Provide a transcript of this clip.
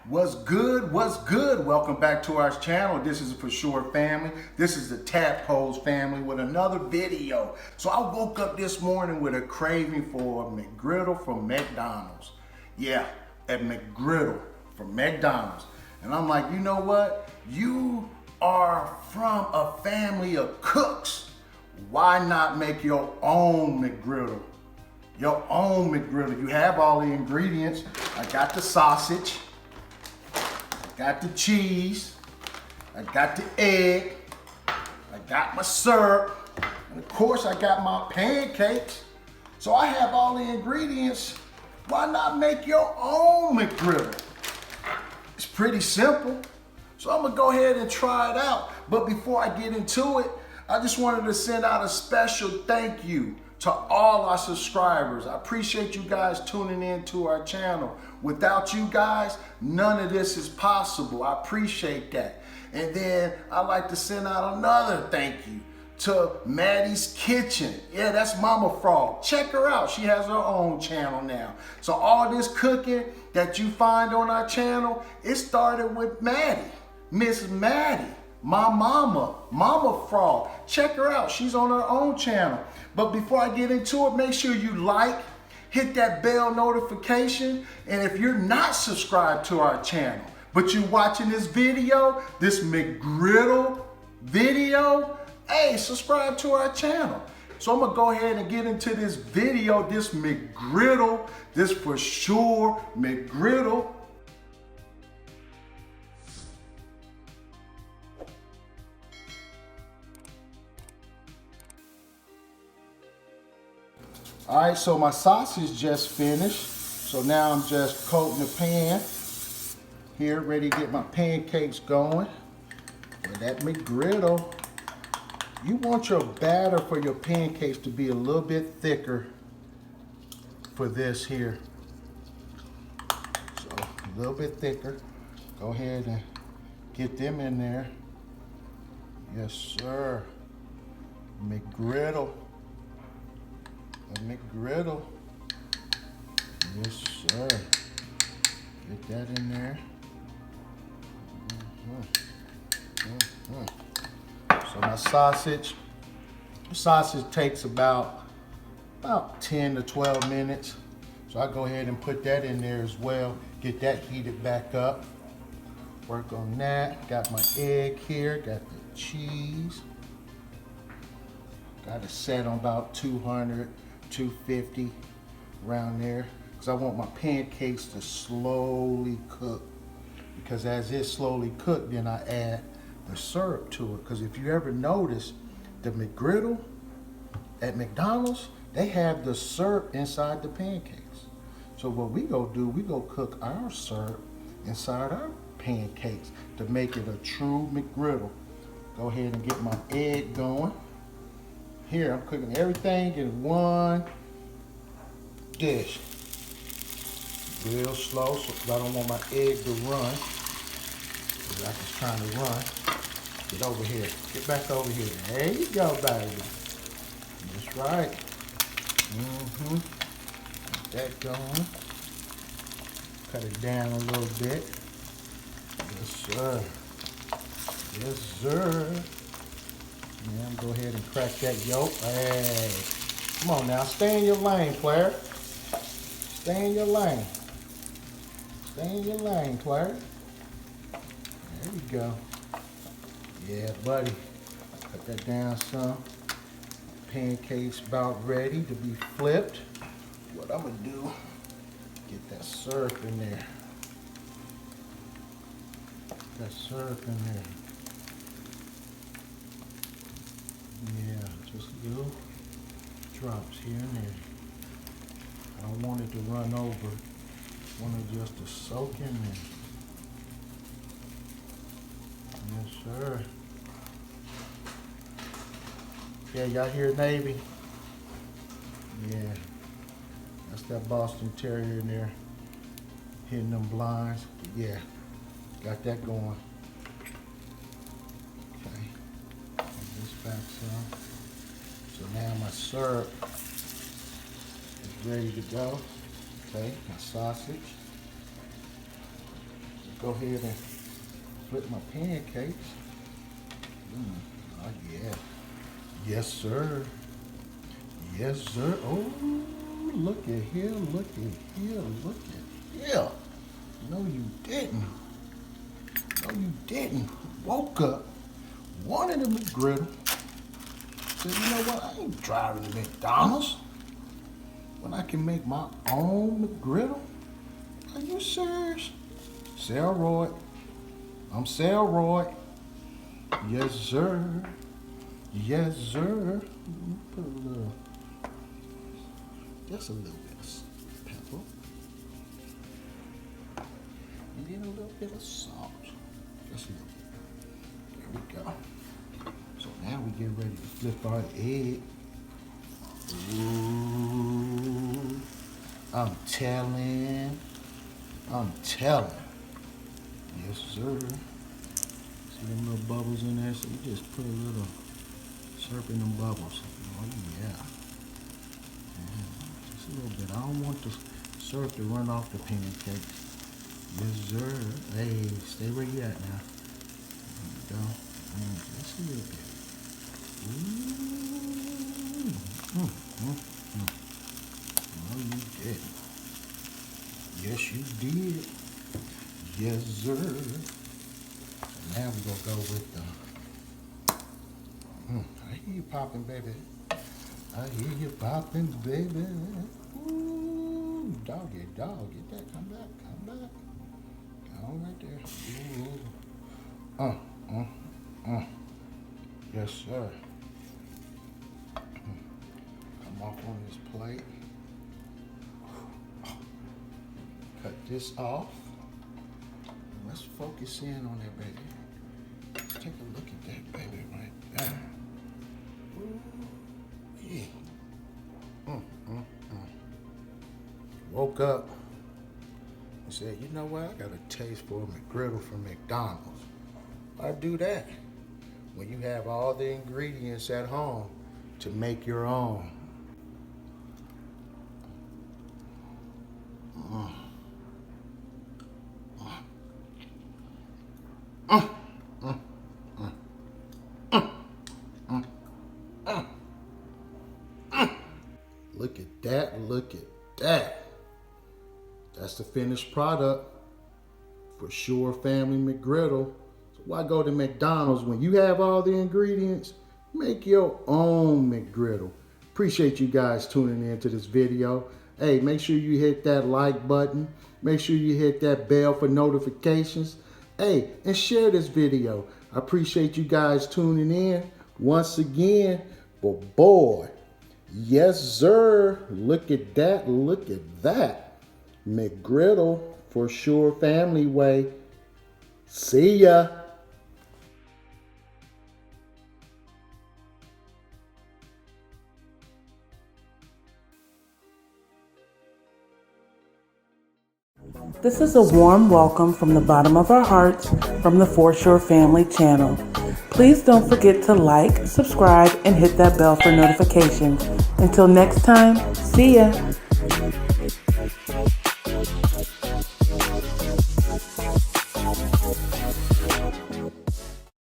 What's good? What's good? Welcome back to our channel. This is For Sure family. This is the Tadpoles family with another video. So I woke up this morning with a craving for a McGriddle from McDonald's. Yeah, a McGriddle from McDonald's. And I'm like, you know what? You are from a family of cooks. Why not make your own McGriddle? Your own McGriddle. You have all the ingredients. I got the sausage. Got the cheese, I got the egg, I got my syrup, and of course I got my pancakes. So I have all the ingredients. Why not make your own McGriddle? It's pretty simple. So I'm gonna go ahead and try it out. But before I get into it, I just wanted to send out a special thank you to all our subscribers. I appreciate you guys tuning in to our channel. Without you guys, none of this is possible. I appreciate that. And then I'd like to send out another thank you to Maddie's Kitchen. Yeah, that's Mama Frog. Check her out. She has her own channel now. So all this cooking that you find on our channel, it started with Maddie, Miss Maddie. My mama, Mama Frog. Check her out. She's on her own channel. But before I get into it, make sure you like, hit that bell notification. And if you're not subscribed to our channel, but you're watching this video, this McGriddle video, hey, subscribe to our channel. So I'm gonna go ahead and get into this video, this McGriddle, this For Sure McGriddle. All right, so my sausage just finished. So now I'm just coating the pan here, ready to get my pancakes going. With that McGriddle, you want your batter for your pancakes to be a little bit thicker for this here. So a little bit thicker. Go ahead and get them in there. Yes, sir. McGriddle. A McGriddle. Yes, sir. Get that in there. So my sausage takes about 10 to 12 minutes. So I go ahead and put that in there as well. Get that heated back up. Work on that. Got my egg here. Got the cheese. Got it set on about 200. 250 around there, because I want my pancakes to slowly cook, because as it slowly cook, then I add the syrup to it. Because if you ever notice, the McGriddle at McDonald's, they have the syrup inside the pancakes. So what we go do, we go cook our syrup inside our pancakes to make it a true McGriddle. Go ahead and get my egg going. Here, I'm cooking everything in one dish. Real slow, so I don't want my egg to run. Like it's trying to run. Get over here. Get back over here. There you go, baby. That's right. Get that going. Cut it down a little bit. Yes, sir. Yes, sir. Yeah, go ahead and crack that yolk. Hey, come on now, stay in your lane, player. Stay in your lane. Stay in your lane, player. There you go. Yeah, buddy. Cut that down some. Pancakes about ready to be flipped. What I'm gonna do, get that syrup in there. That syrup in there. Yeah, just little drops here and there. I don't want it to run over. I want it just to soak in there. Yes, sir. Yeah, y'all hear Navy? Yeah. That's that Boston Terrier in there. Hitting them blinds. Yeah. Got that going. Back some. So now my syrup is ready to go. Okay, my sausage. go ahead and flip my pancakes. Oh yeah. Yes, sir. Yes, sir. Oh, look at here, look at here, look at here. No, you didn't. No, you didn't. Woke up, wanted a McGriddle. Said, you know what? I ain't driving to McDonald's when I can make my own McGriddle. Are you serious? Cesar, I'm Cesar. Yes, sir. Yes, sir. Put a little, just a little bit of pepper. And then a little bit of salt. Just a little bit. There we go. So now we get ready to flip our egg. Ooh. I'm telling. Yes, sir. See them little bubbles in there? So you just put a little syrup in them bubbles. Oh, yeah. Just a little bit. I don't want the syrup to run off the pancakes. Yes, sir. Hey, stay where you at now. There we go. Just a little bit. No, you didn't. Yes, you did. Yes, sir. Now we're going to go with the... I hear you popping, baby. I hear you popping, baby. Ooh, doggy, dog. Get that. Come back, come back. Go on right there. Yes, sir. Come off on this plate. Cut this off. Let's focus in on that, baby. Take a look at that, baby, right there. Ooh, yeah. Woke up and said, you know what? I got a taste for a McGriddle from McDonald's. Why do that when you have all the ingredients at home to make your own? Look at that, look at that. That's the finished product. For sure, family McGriddle. So why go to McDonald's when you have all the ingredients? Make your own McGriddle. Appreciate you guys tuning in to this video. Hey, make sure you hit that like button. Make sure you hit that bell for notifications. Hey, and share this video. I appreciate you guys tuning in once again. But boy, yes, sir. Look at that. Look at that. McGriddle for sure, family way. See ya. This is a warm welcome from the bottom of our hearts from the For Sure Family channel. Please don't forget to like, subscribe, and hit that bell for notifications. Until next time, see ya.